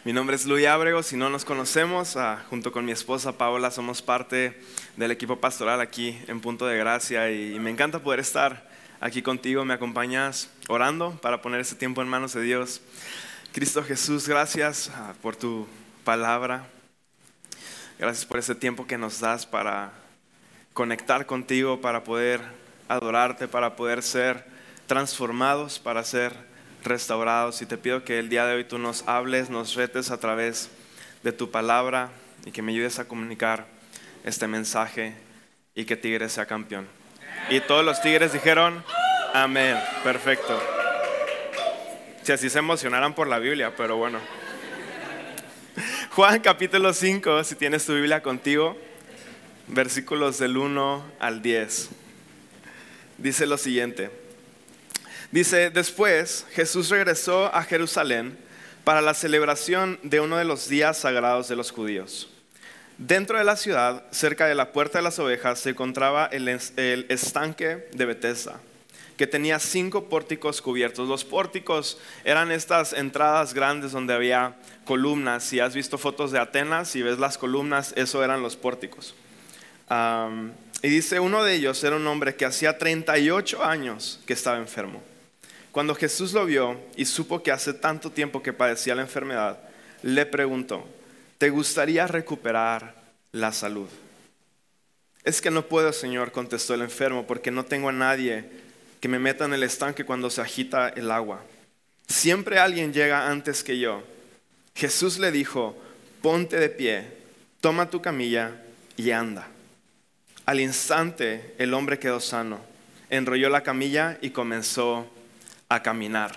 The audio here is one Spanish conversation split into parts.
Mi nombre es Luis Ábrego, si no nos conocemos, junto con mi esposa Paola somos parte del equipo pastoral aquí en Punto de Gracia y me encanta poder estar aquí contigo. Me acompañas orando para poner este tiempo en manos de Dios. Cristo Jesús, gracias por tu palabra. Gracias por ese tiempo que nos das para conectar contigo, para poder adorarte, para poder ser transformados, para ser restaurados. Y te pido que el día de hoy tú nos hables, nos retes a través de tu palabra y que me ayudes a comunicar este mensaje y que Tigres sea campeón. Y todos los Tigres dijeron amén. Perfecto. Si así se emocionaran por la Biblia, pero bueno. Juan capítulo 5, si tienes tu Biblia contigo, versículos del 1 al 10. Dice lo siguiente. Dice, después Jesús regresó a Jerusalén para la celebración de uno de los días sagrados de los judíos. Dentro de la ciudad, cerca de la Puerta de las Ovejas, se encontraba el estanque de Betesda, que tenía 5 pórticos cubiertos. Los pórticos eran estas entradas grandes donde había columnas. Si has visto fotos de Atenas y ves las columnas, eso eran los pórticos. Y dice, uno de ellos era un hombre que hacía 38 años que estaba enfermo. Cuando Jesús lo vio y supo que hace tanto tiempo que padecía la enfermedad, le preguntó, ¿te gustaría recuperar la salud? Es que no puedo, Señor, contestó el enfermo, porque no tengo a nadie que me meta en el estanque cuando se agita el agua. Siempre alguien llega antes que yo. Jesús le dijo, ponte de pie, toma tu camilla y anda. Al instante el hombre quedó sano, enrolló la camilla y comenzó a caminar.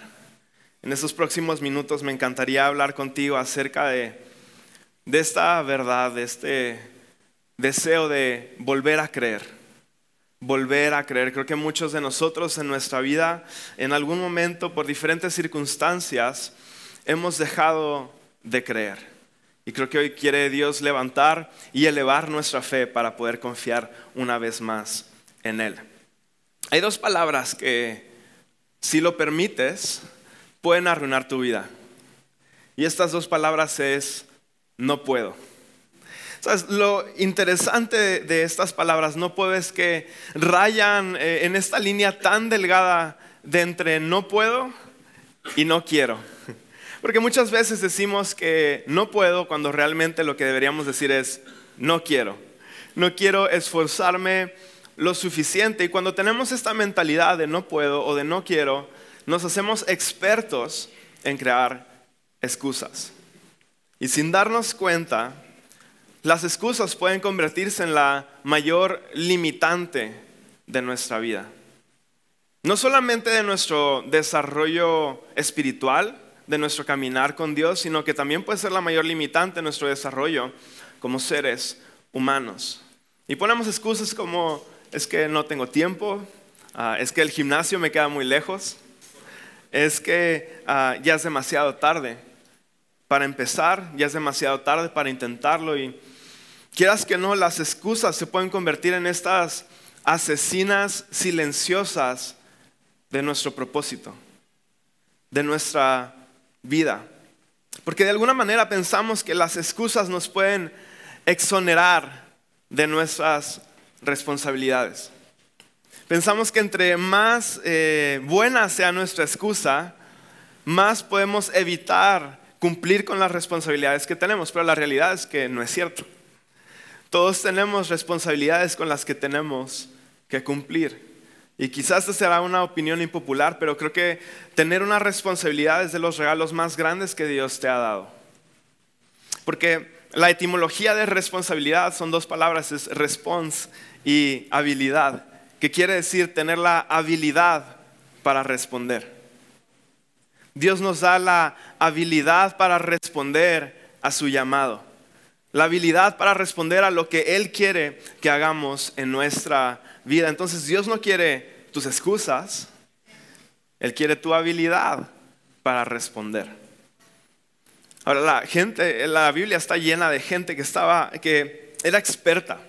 En estos próximos minutos me encantaría hablar contigo acerca de esta verdad, de este deseo de volver a creer. Volver a creer. Creo que muchos de nosotros en nuestra vida, en algún momento, por diferentes circunstancias, hemos dejado de creer. Y creo que hoy quiere Dios levantar y elevar nuestra fe para poder confiar una vez más en Él. Hay 2 palabras que, si lo permites, pueden arruinar tu vida. Y estas 2 palabras es, no puedo. ¿Sabes? Lo interesante de estas palabras, no puedo, es que rayan en esta línea tan delgada de entre no puedo y no quiero. Porque muchas veces decimos que no puedo cuando realmente lo que deberíamos decir es no quiero. No quiero esforzarme lo suficiente. Y cuando tenemos esta mentalidad de no puedo o de no quiero, nos hacemos expertos en crear excusas. Y sin darnos cuenta, las excusas pueden convertirse en la mayor limitante de nuestra vida. No solamente de nuestro desarrollo espiritual, de nuestro caminar con Dios, sino que también puede ser la mayor limitante de nuestro desarrollo como seres humanos. Y ponemos excusas como, es que no tengo tiempo, es que el gimnasio me queda muy lejos, es que ya es demasiado tarde para empezar, ya es demasiado tarde para intentarlo. Y quieras que no, las excusas se pueden convertir en estas asesinas silenciosas de nuestro propósito, de nuestra vida. Porque de alguna manera pensamos que las excusas nos pueden exonerar de nuestras responsabilidades. Pensamos que entre más buena sea nuestra excusa, más podemos evitar cumplir con las responsabilidades que tenemos. Pero la realidad es que no es cierto. Todos tenemos responsabilidades con las que tenemos que cumplir. Y quizás esta será una opinión impopular, pero creo que tener una responsabilidad es de los regalos más grandes que Dios te ha dado. Porque la etimología de responsabilidad son 2 palabras, es respons y habilidad, que quiere decir tener la habilidad para responder. Dios nos da la habilidad para responder a su llamado, la habilidad para responder a lo que Él quiere que hagamos en nuestra vida. Entonces Dios no quiere tus excusas, Él quiere tu habilidad para responder. Ahora la Biblia está llena de gente que era experta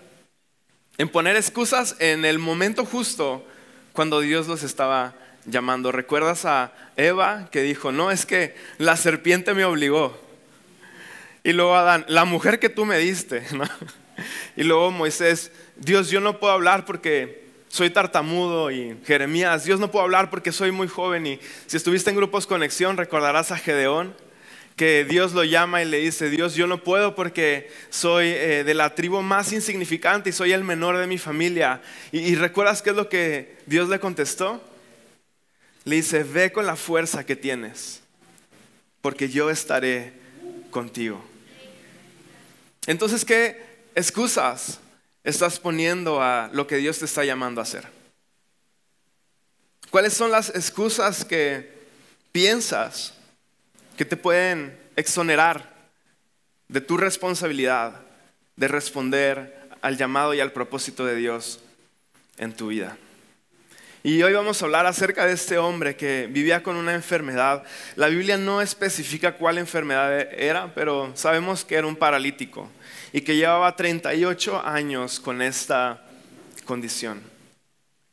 en poner excusas en el momento justo cuando Dios los estaba llamando. ¿Recuerdas a Eva que dijo, no, es que la serpiente me obligó? Y luego Adán, la mujer que tú me diste, ¿no? Y luego Moisés, Dios, yo no puedo hablar porque soy tartamudo. Y Jeremías, Dios, no puedo hablar porque soy muy joven. Y si estuviste en grupos Conexión, recordarás a Gedeón, que Dios lo llama y le dice, Dios, yo no puedo porque soy de la tribu más insignificante y soy el menor de mi familia. Y ¿recuerdas qué es lo que Dios le contestó? Le dice, ve con la fuerza que tienes, porque yo estaré contigo. Entonces, ¿qué excusas estás poniendo a lo que Dios te está llamando a hacer? ¿Cuáles son las excusas que piensas que te pueden exonerar de tu responsabilidad de responder al llamado y al propósito de Dios en tu vida? Y hoy vamos a hablar acerca de este hombre que vivía con una enfermedad. La Biblia no especifica cuál enfermedad era, pero sabemos que era un paralítico y que llevaba 38 años con esta condición.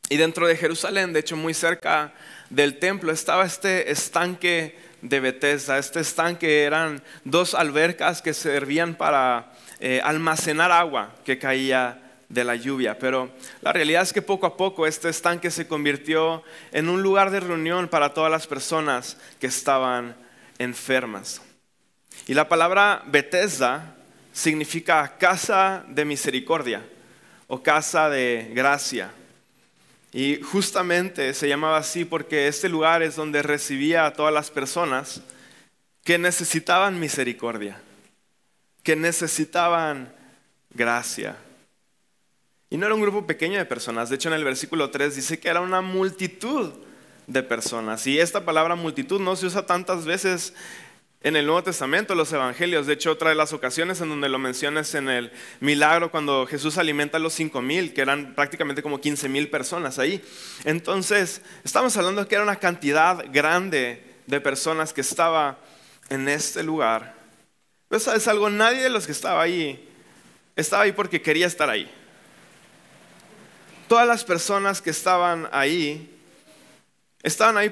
Y dentro de Jerusalén, de hecho muy cerca del templo, estaba este estanque de Betesda. Este estanque eran 2 albercas que servían para almacenar agua que caía de la lluvia. Pero la realidad es que poco a poco este estanque se convirtió en un lugar de reunión para todas las personas que estaban enfermas. Y la palabra Betesda significa casa de misericordia o casa de gracia. Y justamente se llamaba así porque este lugar es donde recibía a todas las personas que necesitaban misericordia, que necesitaban gracia. Y no era un grupo pequeño de personas. De hecho, en el versículo 3 dice que era una multitud de personas. Y esta palabra multitud no se usa tantas veces en el Nuevo Testamento, en los evangelios. De hecho, otra de las ocasiones en donde lo mencionas en el milagro, cuando Jesús alimenta a los 5,000, que eran prácticamente como 15,000 personas ahí. Entonces, estamos hablando de que era una cantidad grande de personas que estaba en este lugar. Pero ¿sabes algo? Nadie de los que estaba ahí porque quería estar ahí. Todas las personas que estaban ahí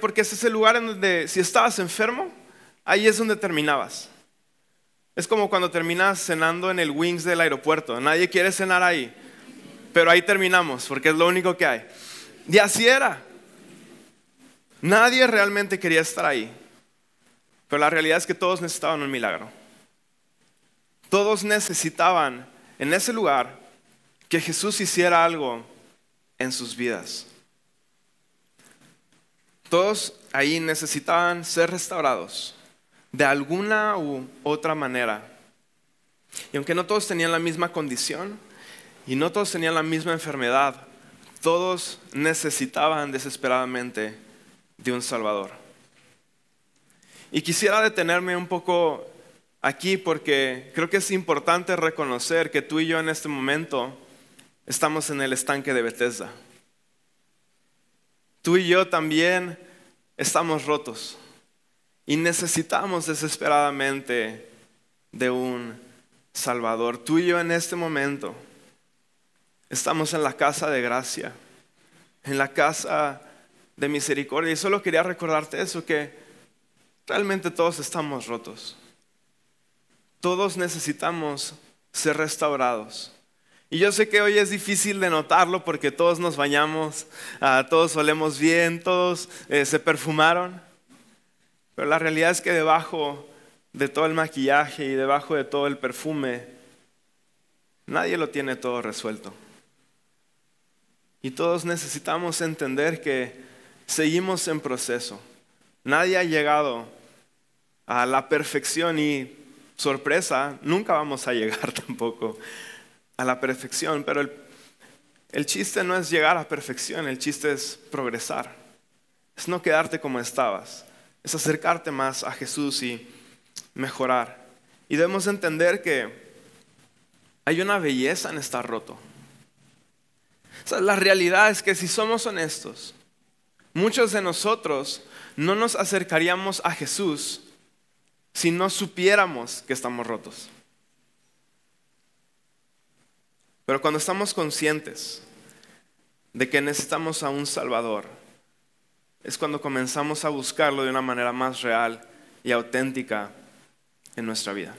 porque ese es el lugar en donde si estabas enfermo, ahí es donde terminabas. Es como cuando terminas cenando en el Wings del aeropuerto. Nadie quiere cenar ahí, pero ahí terminamos porque es lo único que hay. Y así era. Nadie realmente quería estar ahí, pero la realidad es que todos necesitaban un milagro. Todos necesitaban en ese lugar que Jesús hiciera algo en sus vidas. Todos ahí necesitaban ser restaurados de alguna u otra manera. Y aunque no todos tenían la misma condición y no todos tenían la misma enfermedad, todos necesitaban desesperadamente de un Salvador. Y quisiera detenerme un poco aquí porque creo que es importante reconocer que tú y yo en este momento estamos en el estanque de Betesda. Tú y yo también estamos rotos y necesitamos desesperadamente de un Salvador. Tú y yo en este momento estamos en la casa de gracia, en la casa de misericordia. Y solo quería recordarte eso, que realmente todos estamos rotos. Todos necesitamos ser restaurados. Y yo sé que hoy es difícil de notarlo porque todos nos bañamos, todos olemos bien, todos se perfumaron. Pero la realidad es que debajo de todo el maquillaje y debajo de todo el perfume, nadie lo tiene todo resuelto. Y todos necesitamos entender que seguimos en proceso. Nadie ha llegado a la perfección y, sorpresa, nunca vamos a llegar tampoco a la perfección, pero el chiste no es llegar a perfección, el chiste es progresar. Es no quedarte como estabas, es acercarte más a Jesús y mejorar. Y debemos entender que hay una belleza en estar roto. O sea, la realidad es que si somos honestos, muchos de nosotros no nos acercaríamos a Jesús si no supiéramos que estamos rotos. Pero cuando estamos conscientes de que necesitamos a un Salvador, es cuando comenzamos a buscarlo de una manera más real y auténtica en nuestra vida.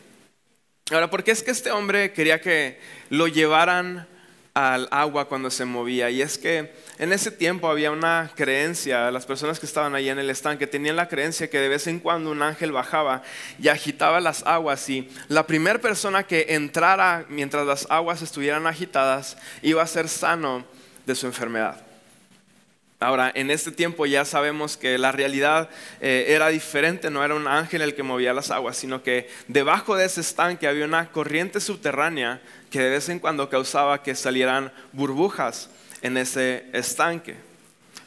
Ahora, ¿por qué es que este hombre quería que lo llevaran al agua cuando se movía? Y es que en ese tiempo había una creencia, las personas que estaban ahí en el estanque tenían la creencia que de vez en cuando un ángel bajaba y agitaba las aguas, y la primera persona que entrara mientras las aguas estuvieran agitadas iba a ser sano de su enfermedad. Ahora, en este tiempo ya sabemos que la realidad era diferente, no era un ángel el que movía las aguas, sino que debajo de ese estanque había una corriente subterránea que de vez en cuando causaba que salieran burbujas en ese estanque.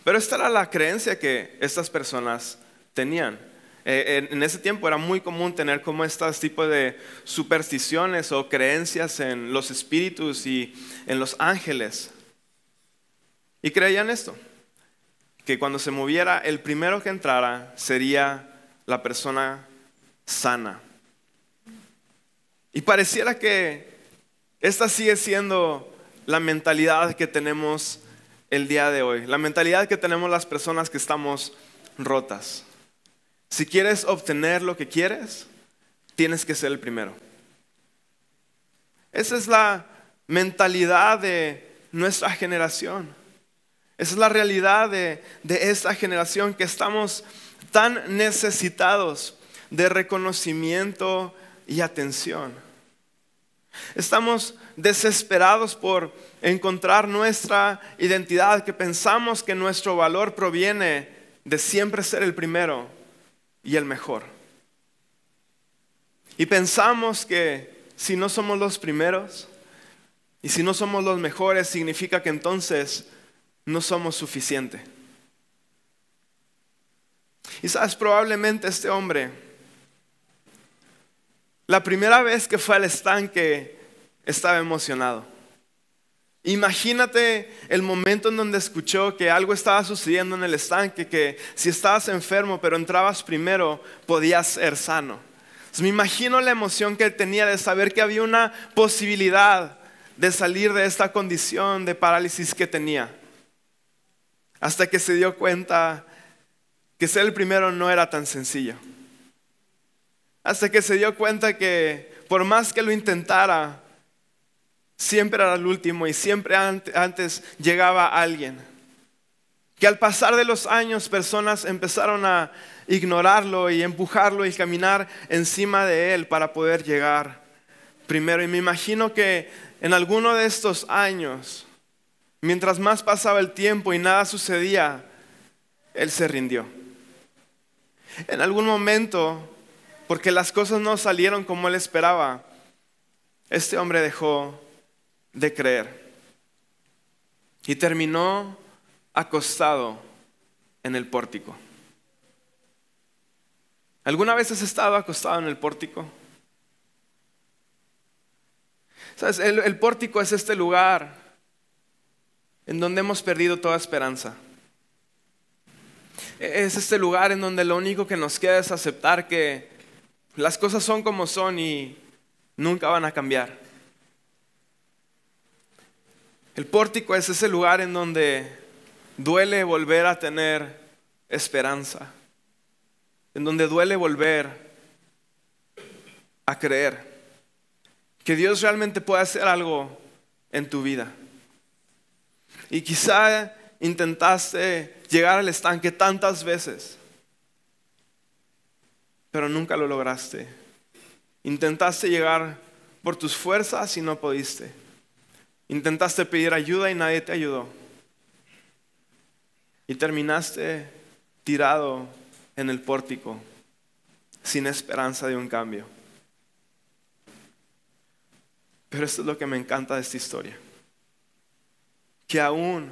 Pero esta era la creencia que estas personas tenían. En ese tiempo era muy común tener como estos tipos de supersticiones o creencias en los espíritus y en los ángeles. Y creían esto, que cuando se moviera, el primero que entrara sería la persona sana. Y pareciera que esta sigue siendo la mentalidad que tenemos el día de hoy, la mentalidad que tenemos las personas que estamos rotas. Si quieres obtener lo que quieres, tienes que ser el primero. Esa es la mentalidad de nuestra generación. Esa es la realidad de esta generación, que estamos tan necesitados de reconocimiento y atención. Estamos desesperados por encontrar nuestra identidad, que pensamos que nuestro valor proviene de siempre ser el primero y el mejor. Y pensamos que si no somos los primeros y si no somos los mejores, significa que entonces no somos suficientes. Y sabes, probablemente este hombre, la primera vez que fue al estanque, estaba emocionado. Imagínate el momento en donde escuchó que algo estaba sucediendo en el estanque, que si estabas enfermo pero entrabas primero, podías ser sano. Entonces, me imagino la emoción que él tenía de saber que había una posibilidad de salir de esta condición de parálisis que tenía. Hasta que se dio cuenta que ser el primero no era tan sencillo. Hasta que se dio cuenta que por más que lo intentara, siempre era el último y siempre antes llegaba alguien. Que al pasar de los años, personas empezaron a ignorarlo y empujarlo y caminar encima de él para poder llegar primero. Y me imagino que en alguno de estos años, mientras más pasaba el tiempo y nada sucedía, él se rindió. En algún momento, porque las cosas no salieron como él esperaba, este hombre dejó de creer y terminó acostado en el pórtico. ¿Alguna vez has estado acostado en el pórtico? ¿Sabes? El pórtico es este lugar en donde hemos perdido toda esperanza. Es este lugar en donde lo único que nos queda es aceptar que las cosas son como son y nunca van a cambiar. El pórtico es ese lugar en donde duele volver a tener esperanza, en donde duele volver a creer que Dios realmente puede hacer algo en tu vida. Y quizá intentaste llegar al estanque tantas veces, pero nunca lo lograste. Intentaste llegar por tus fuerzas y no pudiste. Intentaste pedir ayuda y nadie te ayudó. Y terminaste tirado en el pórtico, sin esperanza de un cambio. Pero esto es lo que me encanta de esta historia. Que aún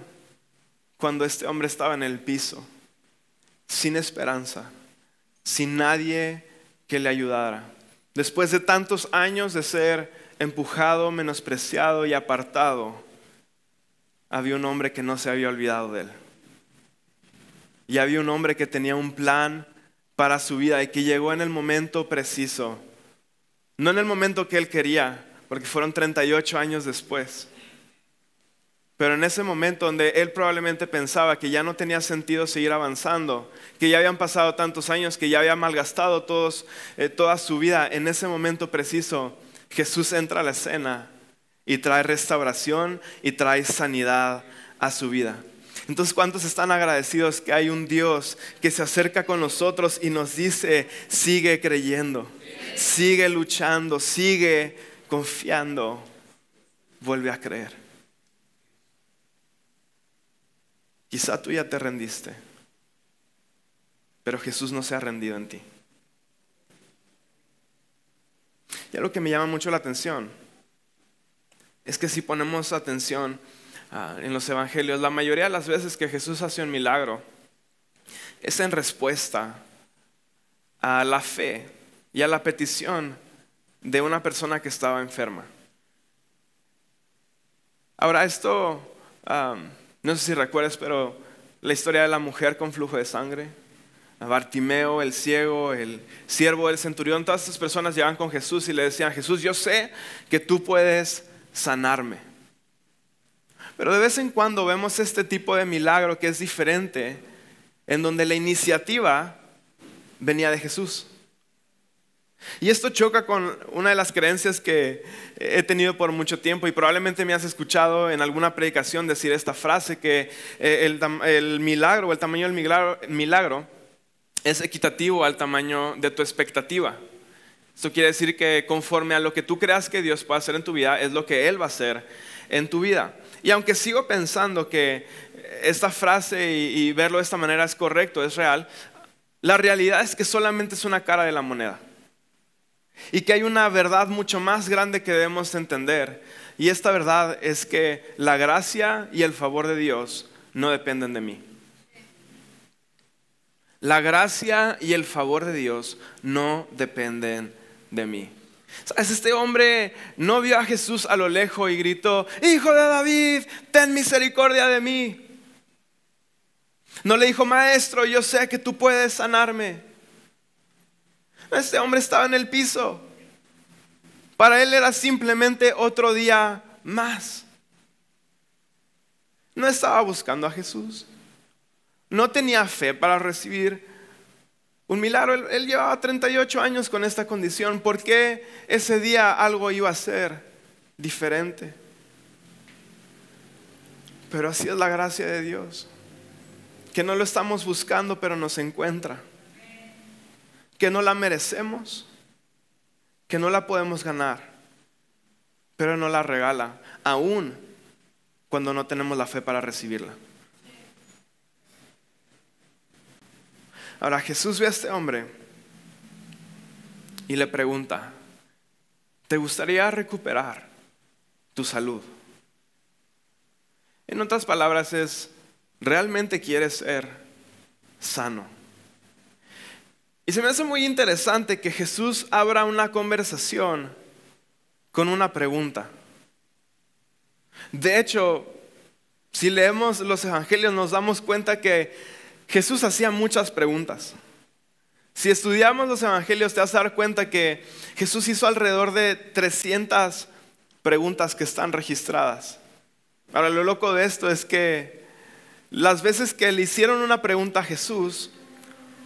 cuando este hombre estaba en el piso, sin esperanza, sin nadie que le ayudara, después de tantos años de ser empujado, menospreciado y apartado, había un hombre que no se había olvidado de él. Y había un hombre que tenía un plan para su vida y que llegó en el momento preciso. No en el momento que él quería, porque fueron 38 años después. Pero en ese momento donde él probablemente pensaba que ya no tenía sentido seguir avanzando, que ya habían pasado tantos años, que ya había malgastado toda su vida, en ese momento preciso Jesús entra a la escena y trae restauración y trae sanidad a su vida. Entonces, ¿cuántos están agradecidos que hay un Dios que se acerca con nosotros y nos dice, sigue creyendo, sigue luchando, sigue confiando, vuelve a creer? Quizá tú ya te rendiste, pero Jesús no se ha rendido en ti. Y algo que me llama mucho la atención es que si ponemos atención en los evangelios, la mayoría de las veces que Jesús hace un milagro es en respuesta a la fe y a la petición de una persona que estaba enferma. Ahora esto, no sé si recuerdas, pero la historia de la mujer con flujo de sangre, a Bartimeo, el ciego, el siervo del centurión, todas estas personas llegaban con Jesús y le decían, Jesús, yo sé que tú puedes sanarme. Pero de vez en cuando vemos este tipo de milagro que es diferente, en donde la iniciativa venía de Jesús. Y esto choca con una de las creencias que he tenido por mucho tiempo, y probablemente me has escuchado en alguna predicación decir esta frase, que el milagro o el tamaño del milagro es equitativo al tamaño de tu expectativa. Esto quiere decir que conforme a lo que tú creas que Dios puede hacer en tu vida, es lo que Él va a hacer en tu vida. Y aunque sigo pensando que esta frase y verlo de esta manera es correcto, es real, la realidad es que solamente es una cara de la moneda. Y que hay una verdad mucho más grande que debemos entender. Y esta verdad es que la gracia y el favor de Dios no dependen de mí. La gracia y el favor de Dios no dependen de mí. ¿Sabes? Este hombre no vio a Jesús a lo lejos y gritó, Hijo de David, ten misericordia de mí. No le dijo, Maestro, yo sé que tú puedes sanarme. Este hombre estaba en el piso. Para él era simplemente otro día más. No estaba buscando a Jesús. No tenía fe para recibir un milagro. Él llevaba 38 años con esta condición. ¿Por qué ese día algo iba a ser diferente? Pero así es la gracia de Dios. Que no lo estamos buscando, pero nos encuentra. Que no la merecemos, que no la podemos ganar, pero nos la regala, aún cuando no tenemos la fe para recibirla. Ahora Jesús ve a este hombre y le pregunta, ¿te gustaría recuperar tu salud? En otras palabras es, ¿realmente quieres ser sano? Y se me hace muy interesante que Jesús abra una conversación con una pregunta. De hecho, si leemos los evangelios nos damos cuenta que Jesús hacía muchas preguntas. Si estudiamos los evangelios te vas a dar cuenta que Jesús hizo alrededor de 300 preguntas que están registradas. Ahora lo loco de esto es que las veces que le hicieron una pregunta a Jesús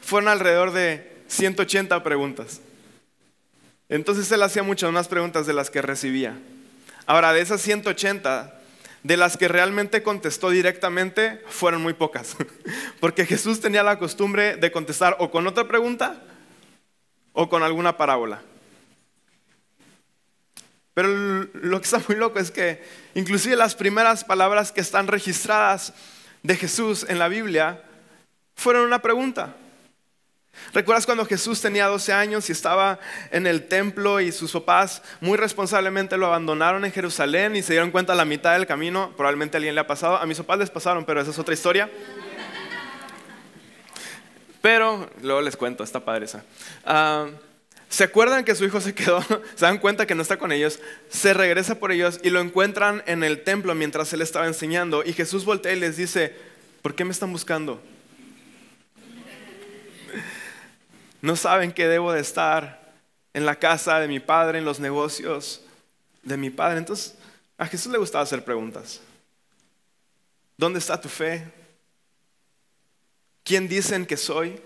fueron alrededor de 180 preguntas. Entonces él hacía muchas más preguntas de las que recibía. Ahora, de esas 180, de las que realmente contestó directamente, fueron muy pocas. Porque Jesús tenía la costumbre de contestar o con otra pregunta o con alguna parábola. Pero lo que está muy loco es que inclusive las primeras palabras que están registradas de Jesús en la Biblia fueron una pregunta. ¿Recuerdas cuando Jesús tenía 12 años y estaba en el templo y sus papás muy responsablemente lo abandonaron en Jerusalén y se dieron cuenta a la mitad del camino? Probablemente a alguien le ha pasado, a mis papás les pasaron, pero esa es otra historia. Pero luego les cuento, está padre esa. ¿Se acuerdan que su hijo se quedó? Se dan cuenta que no está con ellos, se regresa por ellos y lo encuentran en el templo mientras él estaba enseñando, y Jesús voltea y les dice, ¿por qué me están buscando? ¿No saben que debo de estar en la casa de mi padre, en los negocios de mi padre? Entonces a Jesús le gustaba hacer preguntas. ¿Dónde está tu fe? ¿Quién dicen que soy?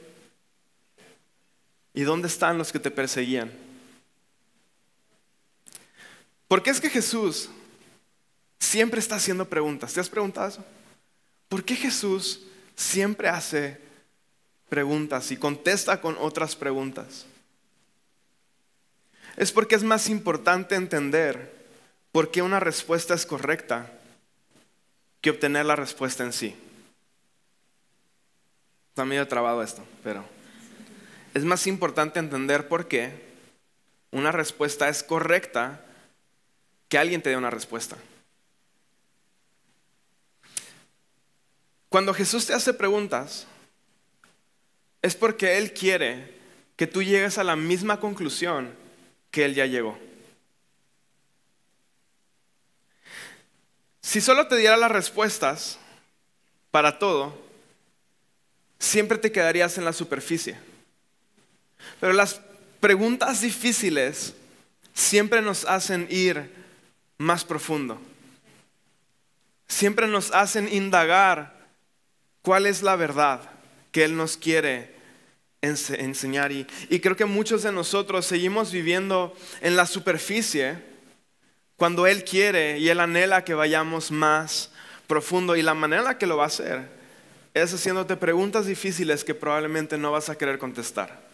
¿Y dónde están los que te perseguían? ¿Por qué es que Jesús siempre está haciendo preguntas? ¿Te has preguntado eso? ¿Por qué Jesús siempre hace preguntas y contesta con otras preguntas? Es porque es más importante entender por qué una respuesta es correcta que obtener la respuesta en sí. Está medio trabado esto, pero es más importante entender por qué una respuesta es correcta que alguien te dé una respuesta. Cuando Jesús te hace preguntas, es porque Él quiere que tú llegues a la misma conclusión que Él ya llegó. Si solo te diera las respuestas para todo, siempre te quedarías en la superficie. Pero las preguntas difíciles siempre nos hacen ir más profundo. Siempre nos hacen indagar cuál es la verdad que Él nos quiere enseñar. Y creo que muchos de nosotros seguimos viviendo en la superficie cuando Él quiere y Él anhela que vayamos más profundo. Y la manera en la que lo va a hacer es haciéndote preguntas difíciles que probablemente no vas a querer contestar.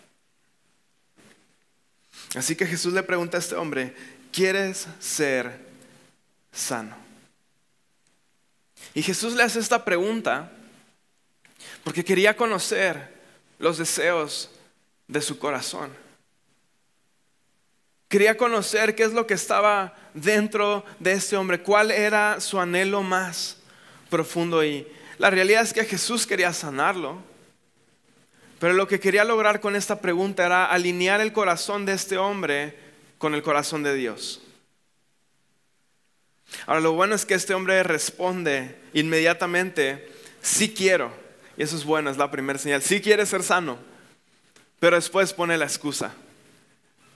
Así que Jesús le pregunta a este hombre: ¿quieres ser sano? Y Jesús le hace esta pregunta porque quería conocer los deseos de su corazón. Quería conocer qué es lo que estaba dentro de este hombre, cuál era su anhelo más profundo. Y la realidad es que Jesús quería sanarlo, pero lo que quería lograr con esta pregunta era alinear el corazón de este hombre con el corazón de Dios. Ahora, lo bueno es que este hombre responde inmediatamente: sí quiero. Y eso es bueno, es la primera señal. Sí quiere ser sano, pero después pone la excusa: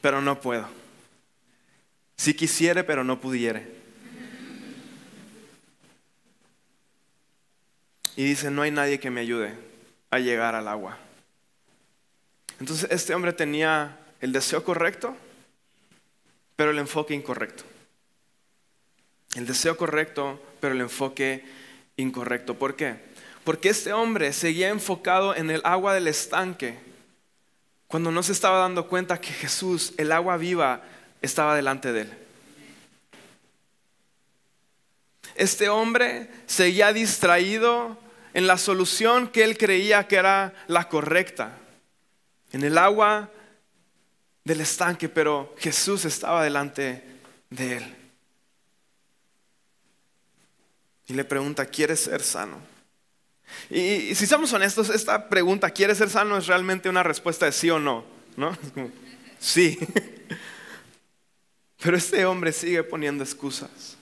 pero no puedo. Si quisiere, pero no pudiere. Y dice: no hay nadie que me ayude a llegar al agua. Entonces este hombre tenía el deseo correcto, pero el enfoque incorrecto. El deseo correcto, pero el enfoque incorrecto. ¿Por qué? Porque este hombre seguía enfocado en el agua del estanque, cuando no se estaba dando cuenta que Jesús, el agua viva, estaba delante de él. Este hombre seguía distraído en la solución que él creía que era la correcta, en el agua del estanque, pero Jesús estaba delante de él. Y le pregunta: ¿quieres ser sano? Y si somos honestos, esta pregunta, ¿quieres ser sano?, es realmente una respuesta de sí o no, ¿no? Es como, sí. Pero este hombre sigue poniendo excusas.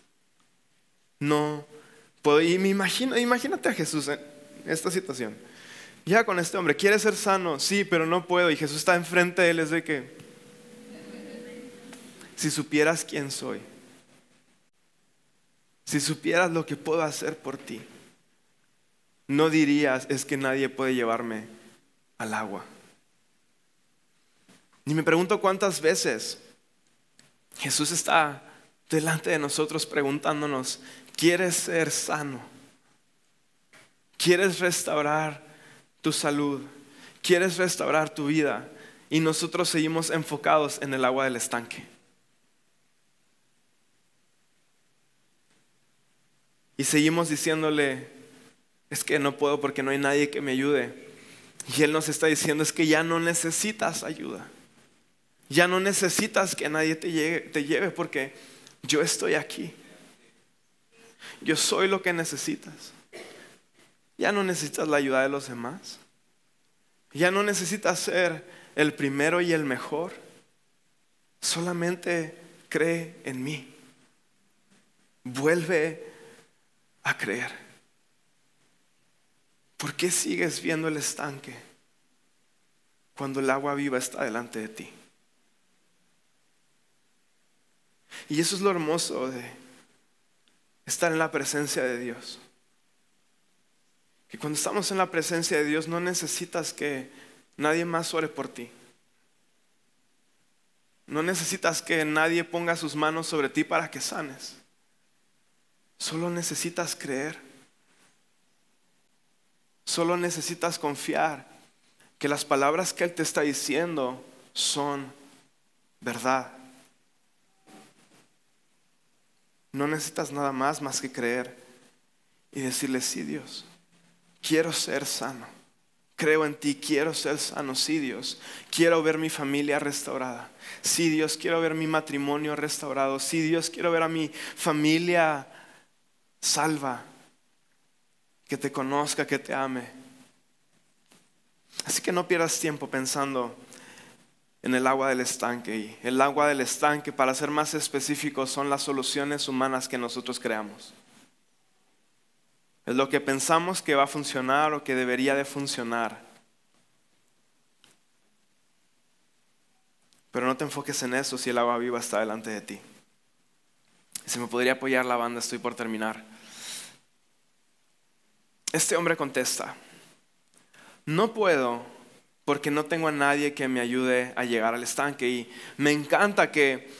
No puedo. Y me imagínate a Jesús en esta situación. Ya con este hombre: ¿quieres ser sano? Sí, pero no puedo. Y Jesús está enfrente de él. Es de que, si supieras quién soy, si supieras lo que puedo hacer por ti, no dirías: es que nadie puede llevarme al agua. Y me pregunto cuántas veces Jesús está delante de nosotros preguntándonos: ¿quieres ser sano? ¿Quieres restaurar tu salud? ¿Quieres restaurar tu vida? Y nosotros seguimos enfocados en el agua del estanque. Y seguimos diciéndole: es que no puedo porque no hay nadie que me ayude. Y Él nos está diciendo: es que ya no necesitas ayuda. Ya no necesitas que nadie te lleve porque yo estoy aquí. Yo soy lo que necesitas. Ya no necesitas la ayuda de los demás. Ya no necesitas ser el primero y el mejor. Solamente cree en mí. Vuelve a creer. ¿Por qué sigues viendo el estanque cuando el agua viva está delante de ti? Y eso es lo hermoso de estar en la presencia de Dios. Que cuando estamos en la presencia de Dios no necesitas que nadie más ore por ti. No necesitas que nadie ponga sus manos sobre ti para que sanes. Solo necesitas creer. Solo necesitas confiar que las palabras que Él te está diciendo son verdad. No necesitas nada más que creer y decirle: sí, Dios, quiero ser sano. Creo en ti, quiero ser sano. Sí, Dios, quiero ver mi familia restaurada. Sí, Dios, quiero ver mi matrimonio restaurado. Sí, Dios, quiero ver a mi familia salva, que te conozca, que te ame. Así que no pierdas tiempo pensando en el agua del estanque. Y el agua del estanque, para ser más específicos, son las soluciones humanas que nosotros creamos. Es lo que pensamos que va a funcionar o que debería de funcionar. Pero no te enfoques en eso si el agua viva está delante de ti. Si me podría apoyar la banda, estoy por terminar. Este hombre contesta: no puedo, porque no tengo a nadie que me ayude a llegar al estanque. Y me encanta que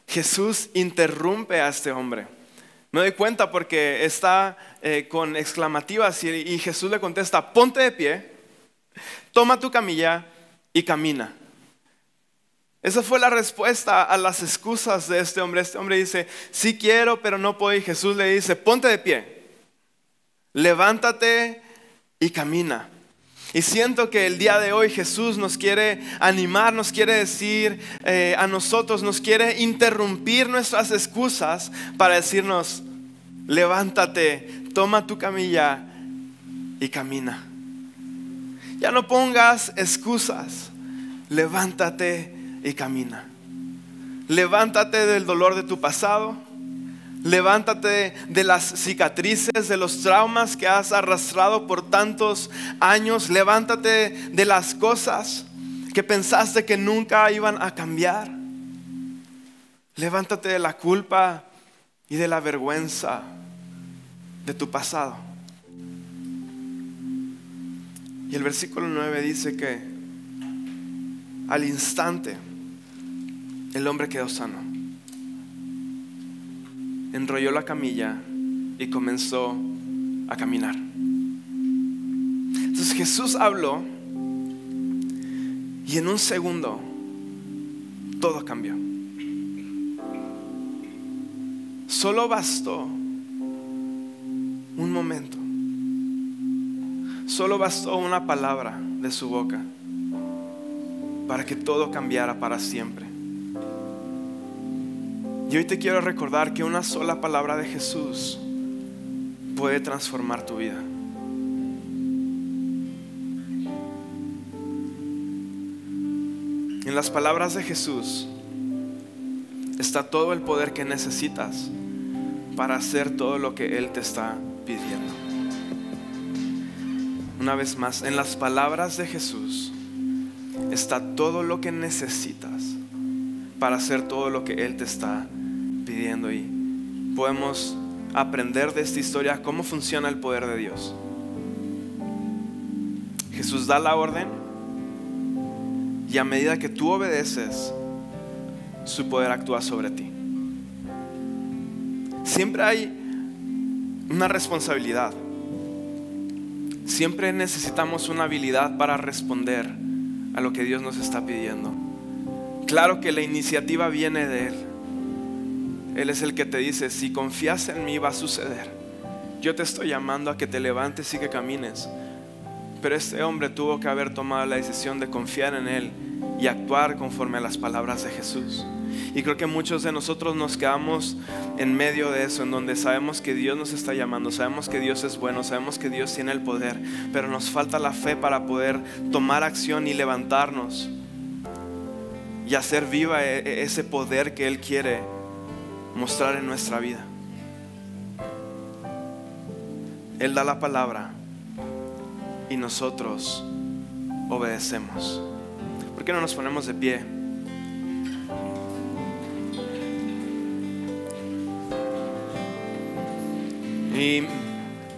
Jesús interrumpe a este hombre. Me doy cuenta porque está con exclamativas y Jesús le contesta: ponte de pie, toma tu camilla y camina. Esa fue la respuesta a las excusas de este hombre. Este hombre dice: sí quiero, pero no puedo. Y Jesús le dice: ponte de pie, levántate y camina. Y siento que el día de hoy Jesús nos quiere animar, nos quiere decir a nosotros, nos quiere interrumpir nuestras excusas para decirnos: levántate, toma tu camilla y camina. Ya no pongas excusas, levántate y camina. Levántate del dolor de tu pasado. Levántate de las cicatrices, de los traumas que has arrastrado por tantos años. Levántate de las cosas que pensaste que nunca iban a cambiar. Levántate de la culpa y de la vergüenza de tu pasado. Y el versículo 9 dice que al instante el hombre quedó sano. Enrolló la camilla y comenzó a caminar. Entonces Jesús habló y en un segundo todo cambió. Solo bastó un momento. Solo bastó una palabra de su boca para que todo cambiara para siempre. Y hoy te quiero recordar que una sola palabra de Jesús puede transformar tu vida. En las palabras de Jesús está todo el poder que necesitas para hacer todo lo que Él te está pidiendo. Una vez más, en las palabras de Jesús está todo lo que necesitas para hacer todo lo que Él te está pidiendo. Y podemos aprender de esta historia cómo funciona el poder de Dios. Jesús da la orden y a medida que tú obedeces, su poder actúa sobre ti. Siempre hay una responsabilidad. Siempre necesitamos una habilidad para responder a lo que Dios nos está pidiendo. Claro que la iniciativa viene de Él. Él es el que te dice: si confías en mí va a suceder. Yo te estoy llamando a que te levantes y que camines. Pero este hombre tuvo que haber tomado la decisión de confiar en Él y actuar conforme a las palabras de Jesús. Y creo que muchos de nosotros nos quedamos en medio de eso, en donde sabemos que Dios nos está llamando, sabemos que Dios es bueno, sabemos que Dios tiene el poder, pero nos falta la fe para poder tomar acción y levantarnos y hacer viva ese poder que Él quiere mostrar en nuestra vida. Él da la palabra y nosotros obedecemos. ¿Por qué no nos ponemos de pie? Y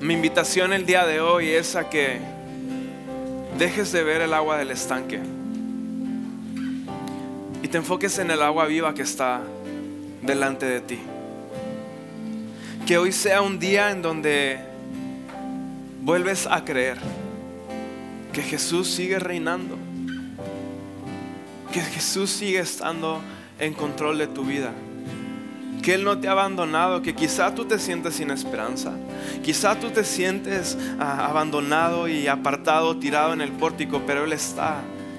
mi invitación el día de hoy es a que dejes de ver el agua del estanque y te enfoques en el agua viva que está delante de ti. Que hoy sea un día en donde vuelves a creer que Jesús sigue reinando, que Jesús sigue estando en control de tu vida, que Él no te ha abandonado, que quizá tú te sientes sin esperanza, quizá tú te sientes abandonado y apartado, tirado en el pórtico, pero Él está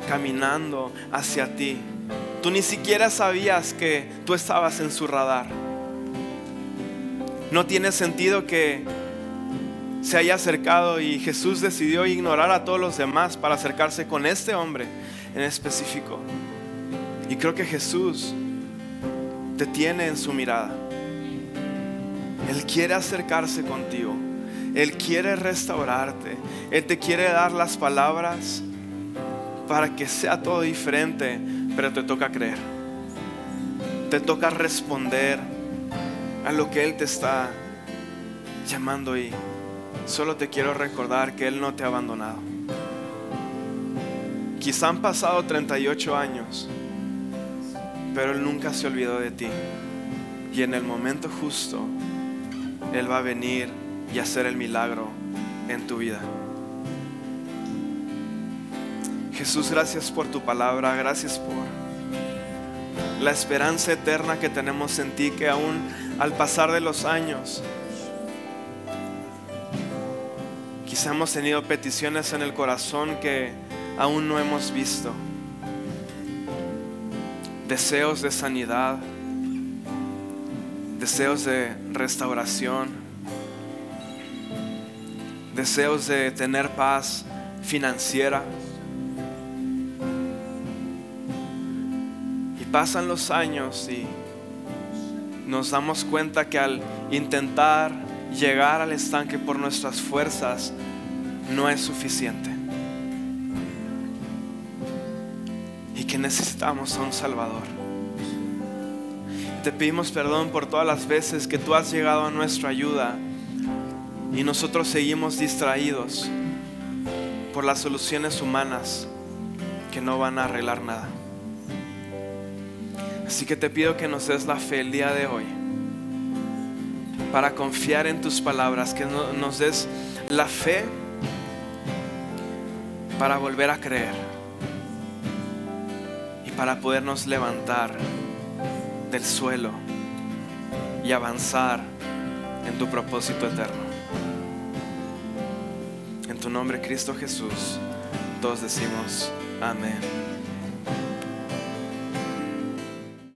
caminando hacia ti. Tú ni siquiera sabías que tú estabas en su radar. No tiene sentido que se haya acercado y Jesús decidió ignorar a todos los demás para acercarse con este hombre en específico. Y creo que Jesús te tiene en su mirada. Él quiere acercarse contigo. Él quiere restaurarte. Él te quiere dar las palabras para que sea todo diferente, pero te toca creer. Te toca responder a lo que Él te está llamando, y solo te quiero recordar que Él no te ha abandonado. Quizá han pasado 38 años, pero Él nunca se olvidó de ti. Y en el momento justo, Él va a venir y hacer el milagro en tu vida. Jesús, gracias por tu palabra, gracias por la esperanza eterna que tenemos en ti, que aún al pasar de los años, quizá hemos tenido peticiones en el corazón que aún no hemos visto. Deseos de sanidad, deseos de restauración, deseos de tener paz financiera. Y pasan los años y nos damos cuenta que al intentar llegar al estanque por nuestras fuerzas no es suficiente, y que necesitamos a un Salvador. Te pedimos perdón por todas las veces que tú has llegado a nuestra ayuda y nosotros seguimos distraídos por las soluciones humanas que no van a arreglar nada. Así que te pido que nos des la fe el día de hoy para confiar en tus palabras, que nos des la fe para volver a creer y para podernos levantar del suelo y avanzar en tu propósito eterno. En tu nombre, Cristo Jesús, todos decimos amén.